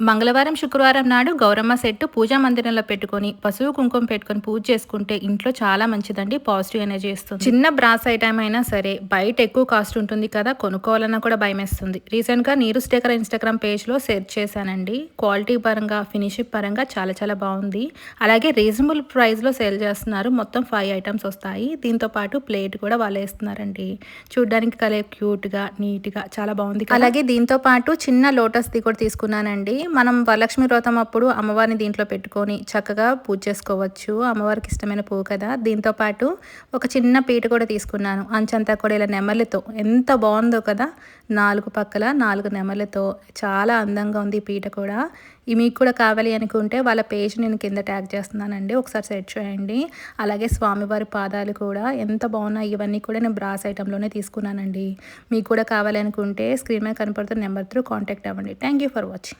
మంగళవారం, శుక్రవారం నాడు గౌరమ్మ సెట్టు పూజా మందిరంలో పెట్టుకొని, పసుపు, కుంకుమ పెట్టుకొని పూజ చేసుకుంటే ఇంట్లో చాలా మంచిదండి. పాజిటివ్ ఎనర్జీ ఇస్తుంది. చిన్న బ్రాస్ ఐటమ్ అయినా సరే బయట ఎక్కువ కాస్ట్ ఉంటుంది కదా, కొనుక్కోవాలన్నా కూడా భయమేస్తుంది. రీసెంట్‌గా నీరు స్టేకర్ ఇన్‌స్టాగ్రామ్ పేజ్‌లో షేర్ చేశానండి. క్వాలిటీ పరంగా, ఫినిషింగ్ పరంగా చాలా చాలా బావుంది. అలాగే రీజనబుల్ ప్రైస్‌లో సేల్ చేస్తున్నారు. మొత్తం 5 ఐటమ్స్ వస్తాయి. దీంతో పాటు ప్లేట్ కూడా వాళ్ళే ఇస్తున్నారండి. చూడ్డానికి క్యూట్‌గా, నీట్‌గా చాలా బావుంది కదా! అలాగే దీంతో పాటు చిన్న లోటస్‌ది కూడా తీసుకున్నానండి. మనం వరలక్ష్మి వ్రతం అప్పుడు అమ్మవారిని దీంట్లో పెట్టుకొని చక్కగా పూజ చేసుకోవచ్చు. అమ్మవారికి ఇష్టమైన పువ్వు కదా! దీంతో పాటు ఒక చిన్న పీట కూడా తీసుకున్నాను. అంచంతా కూడా ఇలా నెమలితో ఎంత బావుందో కదా! 4 పక్కల 4 నెమలితో చాలా అందంగా ఉంది ఈ పీట కూడా. మీకు కూడా కావాలి అనుకుంటే వాళ్ళ పేజ్ నేను కింద ట్యాగ్ చేస్తున్నానండి. ఒకసారి సెర్చ్ చేయండి. అలాగే స్వామివారి పాదాలు కూడా ఎంత బాగున్నాయి. ఇవన్నీ కూడా నేను బ్రాస్ ఐటెంలోనే తీసుకున్నానండి. మీకు కూడా కావాలి అనుకుంటే స్క్రీన్ మీద కనపడుతున్న నెంబర్ త్రూ కాంటాక్ట్ అవ్వండి. Thank you for watching.